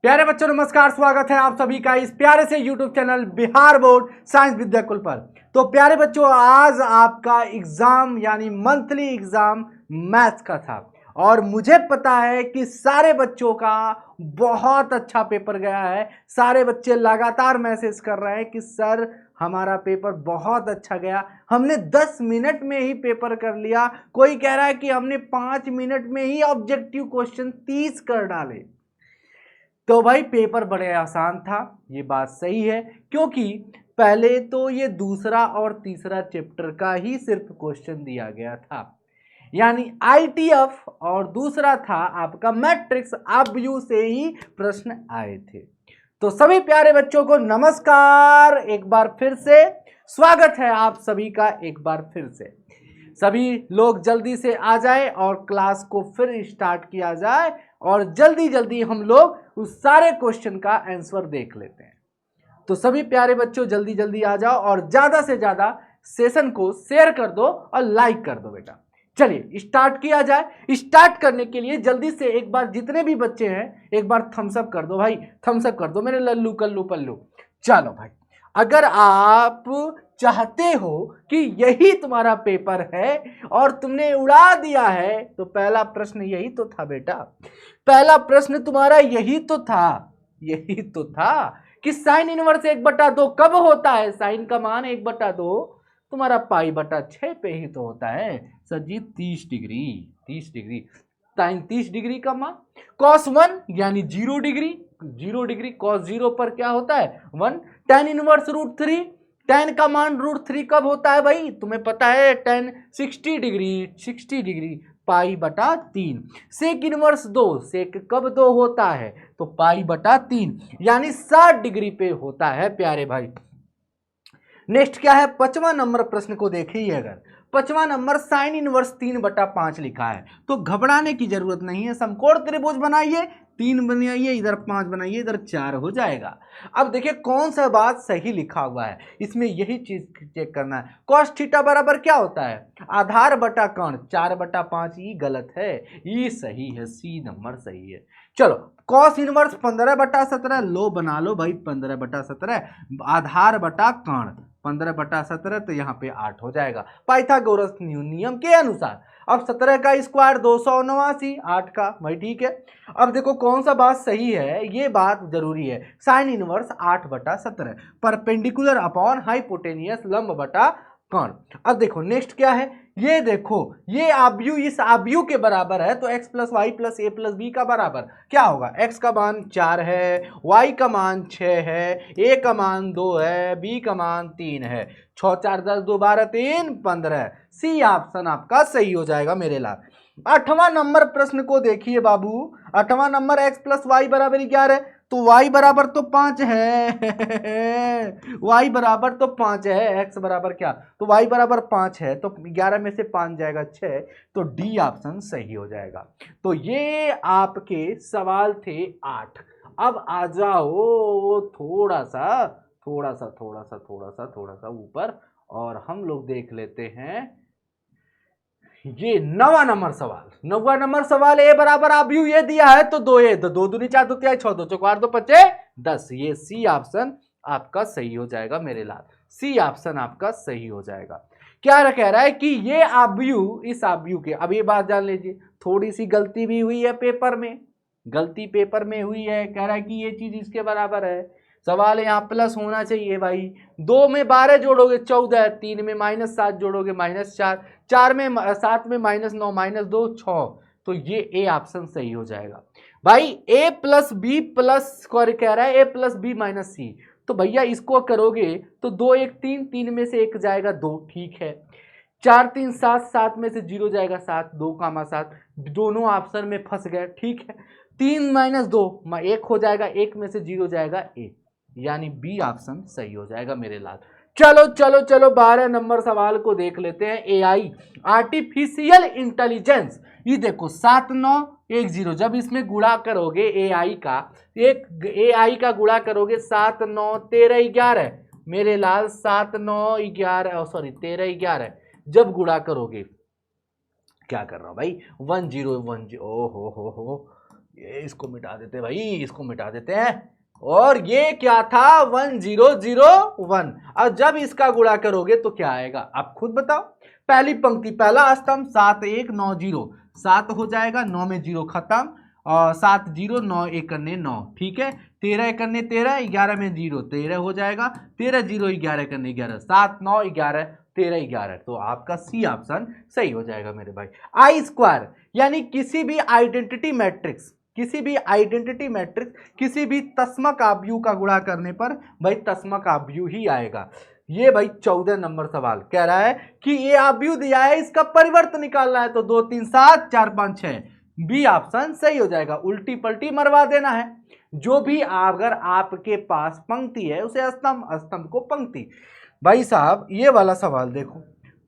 प्यारे बच्चों नमस्कार, स्वागत है आप सभी का इस प्यारे से YouTube channel Bihar board science Vidyakul पर। तो प्यारे बच्चों, आज आपका एग्जाम यानी मंथली एग्जाम मैथ्स का था और मुझे पता है कि सारे बच्चों का बहुत अच्छा पेपर गया है। सारे बच्चे लगातार मैसेज कर रहे हैं कि सर हमारा पेपर बहुत अच्छा गया, हमने 10 मिनट में ही पेपर कर लिया। कोई कह रहा है कि हमने 5 मिनट में ही ऑब्जेक्टिव क्वेश्चन 30 कर डाले। तो भाई पेपर बड़े आसान था, ये बात सही है, क्योंकि पहले तो ये दूसरा और तीसरा चैप्टर का ही सिर्फ क्वेश्चन दिया गया था, यानी आईटीएफ, और दूसरा था आपका मैट्रिक्स। अब यू से ही प्रश्न आए थे। तो सभी प्यारे बच्चों को नमस्कार, एक बार फिर से स्वागत है आप सभी का। एक बार फिर से सभी लोग जल्दी से आ जाए और क्लास को फिर स्टार्ट किया जाए और जल्दी जल्दी हम लोग उस सारे क्वेश्चन का आंसर देख लेते हैं। तो सभी प्यारे बच्चों जल्दी जल्दी आ जाओ और ज्यादा से ज्यादा सेशन को शेयर कर दो और लाइक कर दो बेटा। चलिए स्टार्ट किया जाए। स्टार्ट करने के लिए जल्दी से एक बार जितने भी बच्चे हैं एक बार थम्स अप कर दो भाई, थम्स अप कर दो मेरे लल्लू कल्लू पल्लू। चलो भाई, अगर आप चाहते हो कि यही तुम्हारा पेपर है और तुमने उड़ा दिया है, तो पहला प्रश्न यही तो था बेटा, पहला प्रश्न तुम्हारा यही तो था, यही तो था कि साइन इनवर्स 1/2 कब होता है। साइन का मान 1/2 तुम्हारा π/6 पे ही तो होता है सर जी। 30 डिग्री, 30 डिग्री, साइन 30 डिग्री का मान। cos 1 यानी 0 डिग्री, 0 डिग्री cos 0 पर क्या होता है 1। tan इनवर्स √3, tan का मान √3 कब होता है भाई, तुम्हें पता है tan 60 degree, 60 degree π/3। Sec inverse 2, sec कब 2 होता है तो π/3 यानी 60 डिग्री पे होता है प्यारे भाई। नेक्स्ट क्या है, 5वां नंबर प्रश्न को देखिए। अगर 5वां नंबर साइन इनवर्स 3/5 लिखा है तो घबराने की जरूरत नहीं है। समकोण त्रिभुज बनाइए, 3 बनाइए, इधर 5 बनाइए, इधर 4 हो जाएगा। अब देखिए कौन सा बात सही लिखा हुआ है, इसमें यही चीज चेक करना है। cos थीटा बराबर क्या होता है, आधार बटा कर्ण, 4/5। ये गलत है, ये सही है, सी नंबर सही है। चलो cos इनवर्स 15/17 लो बना लो भाई, 15/17 आधार बटा कर्ण 15/17 तो यहाँ पे 8 हो जाएगा पाइथागोरस नियम के अनुसार। अब 17 का स्क्वायर 279, 8 का भाई ठीक है। अब देखो कौन सा बात सही है, ये बात जरूरी है। Sine inverse 8/17 perpendicular upon hypotenuse लंब बटा कर्ण। अब देखो नेक्स्ट क्या है, ये देखो ये आव्यूह इस आव्यूह के बराबर है तो x + y + a + b का बराबर क्या होगा। x का मान 4 है, y का मान 6 है, a का मान 2 है, b का मान 3 है। 6 4 10 2 12 3 15। सी ऑप्शन आपका सही हो जाएगा मेरे लाल। 8वां नंबर प्रश्न को देखिए बाबू। 8वां नंबर x + y = 11 तो y बराबर तो 5 है y बराबर तो 5 है, x बराबर क्या तो y बराबर 5 है तो 11 में से 5 जाएगा 6, तो डी ऑप्शन सही हो जाएगा। तो ये आपके सवाल थे 8। अब आ जाओ थोड़ा सा ऊपर और हम लोग देख लेते हैं ये 9वां नंबर सवाल। 9वां नंबर सवाल ए बराबर आव्यूह ये दिया है तो 2a, तो 2 दूनी 4 2 6 2 4 2 5 10। ये सी ऑप्शन आपका सही हो जाएगा मेरे लाल, सी ऑप्शन आपका सही हो जाएगा। क्या कह रहा है कि ये आव्यूह इस आव्यूह के, अब ये बात जान लीजिए, थोड़ी सी गलती भी हुई है पेपर में, गलती पेपर में हुई है। कह रहा है कि ये चीज इसके बराबर है, सवाल यहाँ प्लस होना चाहिए भाई। 2 में 12 जोड़ोगे 14, 3 में -7 जोड़ोगे -4, 4 में 7 में -9 -2 6, तो ये ए ऑप्शन सही हो जाएगा भाई। a + b प्लस कह रहा है a + b - c, तो भैया इसको करोगे तो 2 1 3, 3 में से 1 जाएगा 2, ठीक है। 4 3 7, 7 में से 0 जाएगा 7, 2 7, दोनों ऑप्शन में फंस गए, ठीक है। 3 - 2 1 हो जाएगा, 1 में से 0 जाएगा 1, यानी बी ऑप्शन सही हो जाएगा मेरे लाल। चलो चलो चलो 12 नंबर सवाल को देख लेते हैं। एआई आर्टिफिशियल इंटेलिजेंस, ये देखो 7910, जब इसमें गुणा करोगे एआई का, एक एआई का गुणा करोगे 7 9 13 11 मेरे लाल, 7 9 11 सॉरी 13 11 जब गुणा करोगे, क्या कर रहा हूं भाई 1010, ओ हो ये इसको मिटा देते हैं भाई, इसको मिटा देते हैं। और ये क्या था 1001। और जब इसका गुणा करोगे तो क्या आएगा आप खुद बताओ। पहली पंक्ति पहला स्तंभ 7 1 9 0, 7 हो जाएगा, 9 में 0 खत्म, और 7 0 9 1 करने 9, ठीक है। 13 1 करने 13, 11 में 0 13 हो जाएगा, 13 0 11 करने 11, 7 9 11 13 11। तो आपका सी ऑप्शन सही हो जाएगा मेरे भाई। आई स्क्वायर यानी किसी भी आइडेंटिटी मैट्रिक्स, किसी भी आइडेंटिटी मैट्रिक्स, किसी भी तस्मक आव्यूह का गुणा करने पर भाई तस्मक आव्यूह ही आएगा। ये भाई 14 नंबर सवाल कह रहा है कि ये आव्यूह दिया है, इसका परिवर्त निकालना है, तो 2 3 7 4 5 6, बी ऑप्शन सही हो जाएगा। उल्टी पलटी मरवा देना है। जो भी अगर आपके पास पंक्ति है उसे स्तंभ, स्तंभ को पंक्ति। भाई साहब ये वाला सवाल देखो,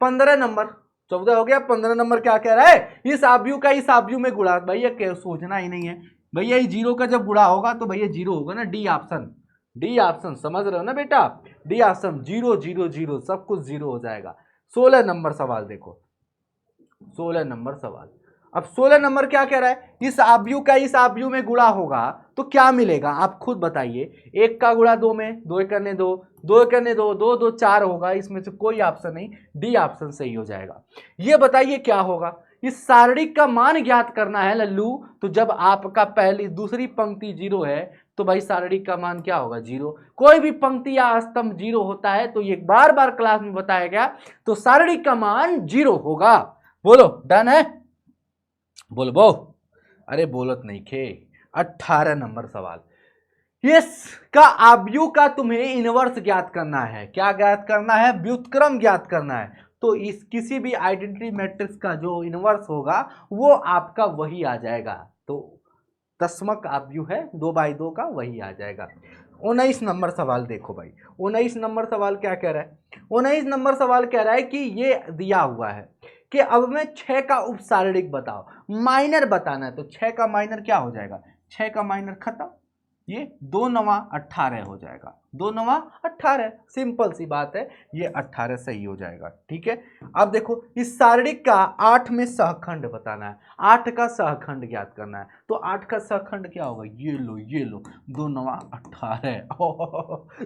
15 नंबर, 14 हो गया, 15 नंबर क्या कह रहा है, इस आव्यूह का इस आव्यूह में गुणा। भैया क्या सोचना ही नहीं है भैया, ये 0 का जब गुणा होगा तो भैया 0 होगा ना, डी ऑप्शन, डी ऑप्शन समझ रहे हो ना बेटा, डी ऑप्शन 0 0 0 सब कुछ 0 हो जाएगा। 16 नंबर सवाल देखो, 16 नंबर सवाल। अब 16 नंबर क्या कह रहा है, इस आव्यूह का इस आव्यूह में गुणा होगा तो क्या मिलेगा आप खुद बताइए। 1 का गुणा 2 में, 2 करने 2, 2 करने 2, 2 2 4 होगा, इसमें से कोई ऑप्शन नहीं, डी ऑप्शन सही हो जाएगा। ये बताइए क्या होगा, इस सारणिक का मान ज्ञात करना है लल्लू, तो जब आपका पहली दूसरी पंक्ति 0 है तो भाई सारणिक का मान क्या होगा 0। कोई भी पंक्ति या स्तंभ 0 होता है तो ये बार बार क्लास में बताया गया, तो सारणिक का मान 0 होगा। बोलो डन है, बोलो बो, अरे बोलत नहीं खे। 18 नंबर सवाल, इसका आव्यूह का तुम्हें इनवर्स ज्ञात करना है। क्या ज्ञात करना है, व्युत्क्रम ज्ञात करना है। तो इस किसी भी आइडेंटिटी मैट्रिक्स का जो इनवर्स होगा वो आपका वही आ जाएगा। तो तस्मक आव्यूह है 2/2 का, वही आ जाएगा। 19 नंबर सवाल देखो भाई, 19 नंबर सवाल क्या कह रहा है, 19 नंबर सवाल कह रहा है कि ये दिया हुआ है कि अब मैं 6 का उपसारणिक बताओ, माइनर बताना है। तो 6 का माइनर क्या हो जाएगा, 6 का माइनर खत्म, ये 2 9 18 हो जाएगा, 2 9 18, सिंपल सी बात है, ये 18 सही हो जाएगा, ठीक है। अब देखो इस सारणिक का 8 में सहखंड बताना है, 8 का सहखंड ज्ञात करना है। तो 8 का सहखंड क्या होगा, ये लो ये लो, 2 9 18,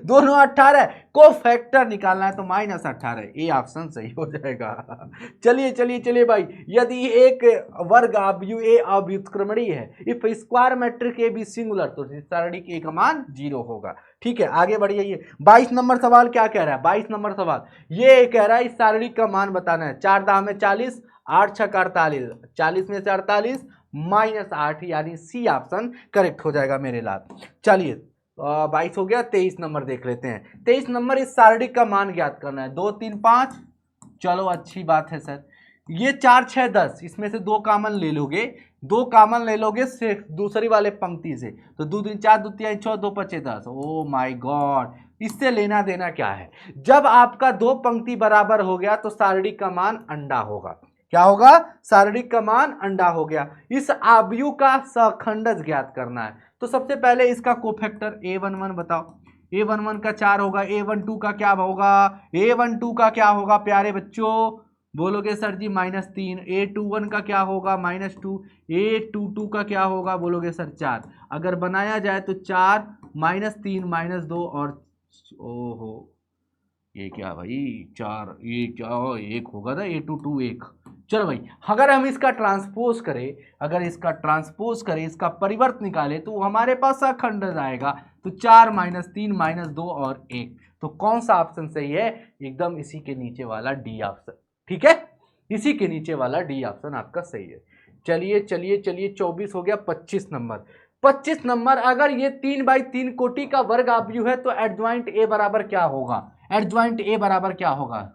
2 9 18 को फैक्टर निकालना है तो -18, ये ऑप्शन सही हो जाएगा। चलिए चलिए चलिए भाई, यदि एक वर्ग आव्यूह ए अव्युत्क्रमणीय है, if square matrix A B singular, तो सारणिक ए का मान 0 होगा, ठीक है। आगे बढ़िए, 22 नंबर सवाल क्या कह रहा है, 22 नंबर सवाल ये कह रहा है इस सारणिक का मान बताना है। 4 दाम में 40, 8 6 48, 40 में से 48 -8, यानी सी ऑप्शन करेक्ट हो जाएगा मेरे लाल। चलिए 22 हो गया, 23 नंबर देख लेते हैं। 23 नंबर इस सारणिक का मान ज्ञात करना है। 2 3 5, चलो अच्छी बात है सर। ये 4 6 10, इसमें से 2 कामन ले लोगे, 2 कामन ले लोगे से दूसरी वाले पंक्ति से, तो 2 3 4 2 3 6 2 5 10। ओ माय गॉड, इससे लेना देना क्या है, जब आपका 2 पंक्ति बराबर हो गया तो सारणिक का मान अंडा होगा। क्या होगा, सारणिक का मान अंडा हो गया। इस आव्यूह का सहखंडज ज्ञात करना है। तो सबसे पहले इसका कोफैक्टर a11 बताओ, a11 का 4 होगा, a12 का क्या होगा, a12 का क्या होगा प्यारे बच्चों, बोलोगे सर जी -3, a21 का क्या होगा -2, a22 का क्या होगा बोलोगे सर 4। अगर बनाया जाए तो 4 -3 -2 और ओहो ये क्या भाई 4, ये क्या 1 होगा ना, a22 1। चलो भाई, अगर हम इसका ट्रांसपोज करें, अगर इसका ट्रांसपोज करें, इसका परिवर्त निकालें तो हमारे पास अखंडज आएगा। तो 4 -3 -2 और 1, तो कौन सा ऑप्शन सही है, एकदम इसी के नीचे वाला डी ऑप्शन, ठीक है, इसी के नीचे वाला डी ऑप्शन आपका सही है। चलिए चलिए चलिए 24 हो गया। 25 नंबर, 25 नंबर, अगर ये 3/3 कोटि का वर्ग आव्यूह है तो एडज्वाइंट ए बराबर क्या होगा, एडज्वाइंट ए बराबर क्या होगा,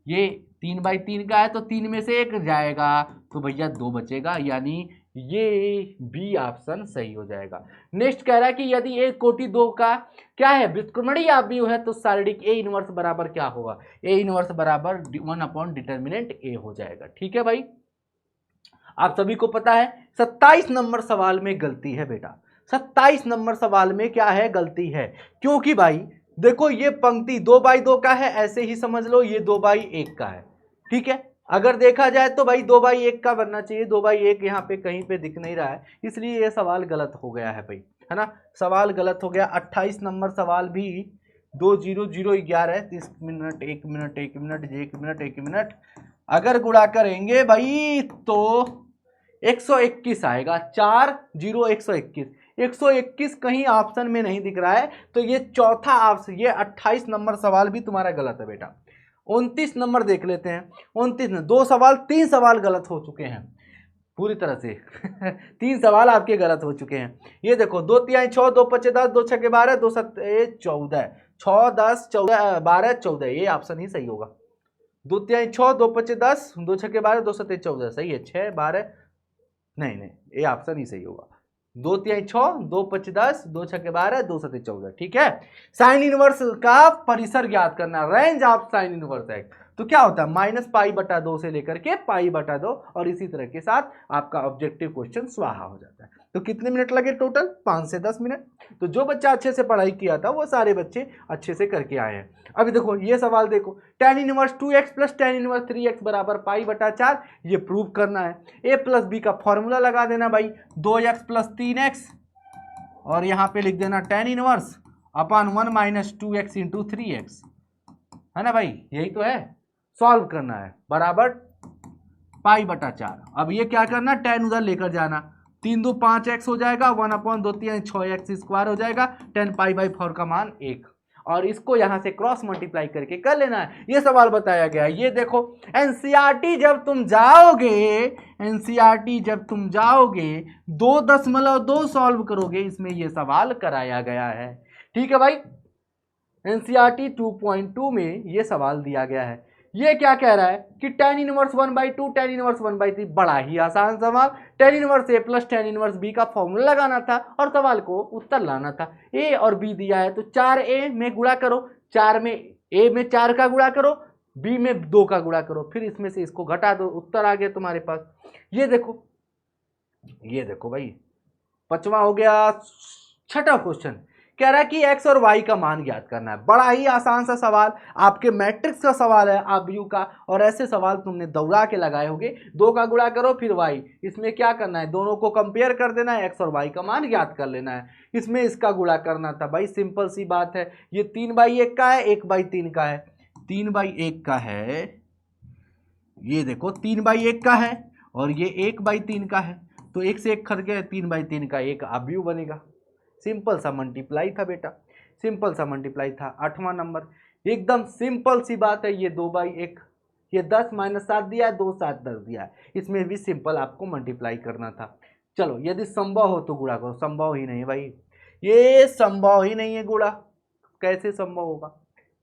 ये 3/3 का है तो 3 में से 1 जाएगा तो भैया 2 बचेगा, यानी ये बी ऑप्शन सही हो जाएगा। नेक्स्ट कह रहा है कि यदि एक कोटि 2 का क्या है व्युत्क्रमणीय आव्यूह है तो सारणिक ए इनवर्स बराबर क्या होगा, ए इनवर्स बराबर 1/डिटर्मिनेंट ए हो जाएगा, ठीक है भाई। आप सभी को पता है 27 नंबर सवाल में गलती है बेटा, 27 नंबर सवाल में क्या है, गलती है। क्योंकि भाई देखो ये पंक्ति 2/2 का है, ऐसे ही समझ लो ये 2/1 का है, ठीक है। अगर देखा जाए तो भाई 2/1 का बनना चाहिए, 2/1 यहाँ पे कहीं पे दिख नहीं रहा है, इसलिए ये सवाल गलत हो गया है भाई, है ना। सवाल गलत हो गया। 28 नंबर सवाल भी 20011 है। 30 minute, 1 minute, 1 minute, 1 minute, 1 minute, अगर गुणा करेंगे भाई तो 121 आएगा। 4 0 121, 121 कहीं ऑप्शन में नहीं दिख रहा है, तो ये चौथा ऑप्शन, ये 28 नंबर सवाल भी तुम्हारा गलत है बेटा। 29 नंबर देख लेते हैं। 29 में 3 सवाल गलत हो चुके हैं पूरी तरह से 3 सवाल आपके गलत हो चुके हैं। ये देखो, 2 तिहाई 6, 2 पचे 10, 2 छके 12, 2 सत्ते 14, 6 10 14 12 14, ये ऑप्शन ही सही होगा। 2 तिहाई 6, 2 पचे 10, 2 छके 12, 2 सत्ते 14, सही है। 6 12, नहीं नहीं, ये ऑप्शन ही सही होगा। 2 तिहाई 6, 2 पचे 10, 2 छके 12, 2 सत्ते 14, ठीक है। साइन इनवर्स का परिसर ज्ञात करना, रेंज ऑफ साइन इनवर्स है। तो क्या होता है, -π/2 से लेकर के π/2, और इसी तरह के साथ आपका ऑब्जेक्टिव क्वेश्चन स्वाहा हो जाता है। तो कितने मिनट लगे टोटल, 5 से 10 मिनट। तो जो बच्चा अच्छे से पढ़ाई किया था वो सारे बच्चे अच्छे से करके आए हैं। अभी देखो ये सवाल देखो, tan inverse 2x plus tan inverse 3x बराबर π/4, ये प्रूव करना है। a प्लस बी का फॉर्मूला लगा देना भाई, 2x प्लस 3x, और यहाँ पे लिख देना tan inverse upon 1 minus 2x into 3x, है ना भाई, यही तो है। सॉल्व करना है, बराबर π/4। अब ये क्या करना, tan उधर लेकर जाना, 3 2 5x हो जाएगा, 1/2 6x स्क्वायर हो जाएगा, tan π/4 का मान 1, और इसको यहां से क्रॉस मल्टीप्लाई करके कर लेना है। ये सवाल बताया गया है। ये देखो एनसीईआरटी जब तुम जाओगे, एनसीईआरटी जब तुम जाओगे 2.2 सॉल्व करोगे, इसमें ये सवाल कराया गया है, ठीक है भाई। एनसीईआरटी 2.2 में ये सवाल दिया गया है। ये क्या कह रहा है कि tan इनवर्स 1/2, tan इनवर्स 1/3, बड़ा ही आसान सवाल। tan inverse a plus tan inverse b का फॉर्मूला लगाना था और सवाल को उत्तर लाना था। a और b दिया है तो 4a में गुणा करो, 4 में a में 4 का गुणा करो, b में 2 का गुणा करो, फिर इसमें से इसको घटा दो, उत्तर आ गया तुम्हारे पास। ये देखो भाई, 5वां हो गया। 6वां क्वेश्चन कह रहा है कि x और y का मान ज्ञात करना है। बड़ा ही आसान सा सवाल, आपके मैट्रिक्स का सवाल है आबयू का, और ऐसे सवाल तुमने दौड़ा के लगाए होंगे। 2 का गुणा करो फिर y, इसमें क्या करना है, दोनों को कंपेयर कर देना है, x और y का मान ज्ञात कर लेना है। इसमें इसका गुणा करना था भाई, सिंपल सी बात है। ये 3/1 का है, 1/3 का है, 3/1 का है, ये देखो 3/1 का है, और ये 1/3 का है, तो 1 से 1 खट गया, 3/3 का एक आबयू बनेगा। सिंपल सा मल्टीप्लाई था बेटा, सिंपल सा मल्टीप्लाई था। 8वां नंबर, एकदम सिंपल सी बात है। ये 2/1, ये 10 - 7 दिया है, 2 7 10 दिया है, इसमें भी सिंपल आपको मल्टीप्लाई करना था। चलो, यदि संभव हो तो गुणा करो, संभव ही नहीं है भाई, ये संभव ही नहीं है गुणा, कैसे संभव होगा,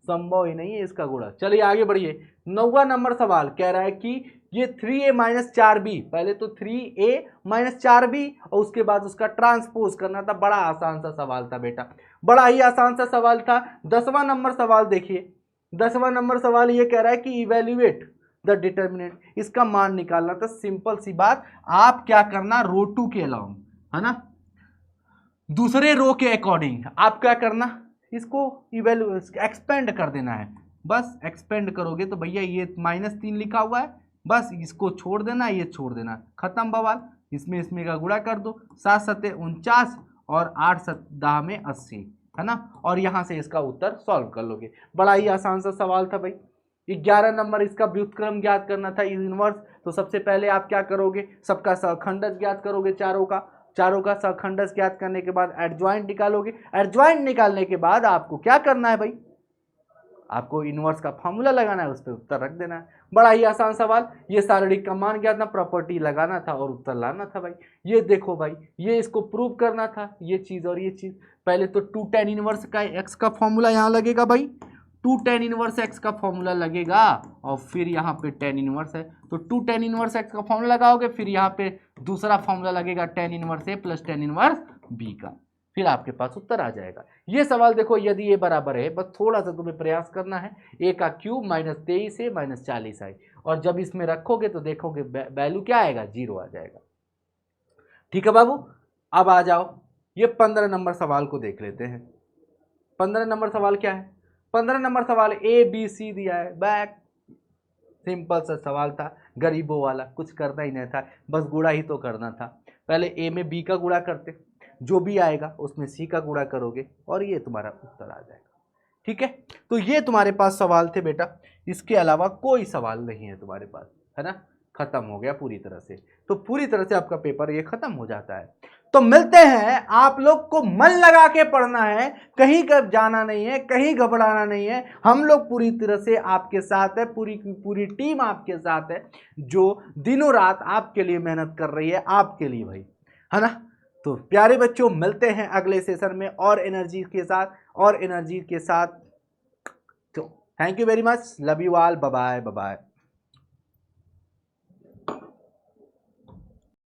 संभव ही नहीं है इसका गुणा। चलिए आगे बढ़िए। 9वां नंबर सवाल कह रहा है कि ये 3a - 4b, पहले तो 3a - 4b और उसके बाद उसका ट्रांसपोज करना था। बड़ा आसान सा सवाल था बेटा, बड़ा ही आसान सा सवाल था। 10वां नंबर सवाल देखिए, 10वां नंबर सवाल ये कह रहा है कि इवेल्युएट द डिटर्मिनेंट, इसका मान निकालना था। सिंपल सी बात, आप क्या करना, रो 2 के अलाउंग, है ना, दूसरे रो के अकॉर्डिंग आप क्या करना, इसको एक्सपेंड कर देना है। बस एक्सपेंड करोगे तो भैया ये -3 लिखा हुआ है, बस इसको छोड़ देना, ये छोड़ देना, खत्म बवाल। इसमें का गुणा कर दो, 7 7 49 और 8 7 10 में 80, है ना, और यहाँ से इसका उत्तर सॉल्व कर लोगे। बड़ा ही आसान सा सवाल था भाई। 11 नंबर, इसका व्युत्क्रम ज्ञात करना था इनवर्स। तो सबसे पहले आप क्या करोगे, सबका सहखंडज ज्ञात करोगे, चारों का सहखंडज ज्ञात करने के बाद एडजॉइंट निकालोगे। एडजॉइंट निकालने के बाद आपको क्या करना है भाई, आपको इनवर्स का फॉर्मूला लगाना है, उस पर उत्तर रख देना है। बड़ा ही आसान सवाल। ये सारणिक का मान ज्ञात ना, प्रॉपर्टी लगाना था और उत्तर लाना था भाई। ये देखो भाई, ये इसको प्रूव करना था, ये चीज और ये चीज। पहले तो 2 tan इनवर्स का एक्स का फॉर्मूला यहाँ लगेगा भाई, 2 tan इनवर्स एक्स का फॉर्मूला लगेगा, और फिर यहाँ पे tan इनवर्स है तो 2 tan इनवर्स एक्स का फॉर्मूला लगाओगे, फिर यहाँ पे दूसरा फॉर्मूला लगेगा tan इनवर्स ए प्लस tan इनवर्स बी का, फिर आपके पास उत्तर आ जाएगा। ये सवाल देखो, यदि ये बराबर है, बस थोड़ा सा तुम्हें प्रयास करना है, a का क्यूब -23 से -40 आए, और जब इसमें रखोगे तो देखोगे वैल्यू क्या आएगा, 0 आ जाएगा। ठीक है बाबू, अब आ जाओ, ये 15 नंबर सवाल को देख लेते हैं। 15 नंबर सवाल क्या है, 15 नंबर सवाल A B C दिया है, बैक सिंपल सा सवाल था, गरीबों वाला, कुछ करना ही नहीं था, बस गुणा ही तो करना था। पहले ए में बी का गुणा करते, जो भी आएगा उसमें सी का गुणा करोगे और ये तुम्हारा उत्तर आ जाएगा। ठीक है, तो ये तुम्हारे पास सवाल थे बेटा, इसके अलावा कोई सवाल नहीं है तुम्हारे पास, है ना। खत्म हो गया पूरी तरह से, तो पूरी तरह से आपका पेपर ये खत्म हो जाता है। तो मिलते हैं, आप लोग को मन लगा के पढ़ना है, कहीं कब जाना नहीं है, कहीं घबराना नहीं है। हम लोग पूरी तरह से आपके साथ है, पूरी की पूरी टीम आपके साथ है, जो दिनों रात आपके लिए मेहनत कर रही है, आपके लिए भाई, है ना। तो प्यारे बच्चों, मिलते हैं अगले सेशन में और एनर्जी के साथ, तो thank you very much, love you all, bye bye.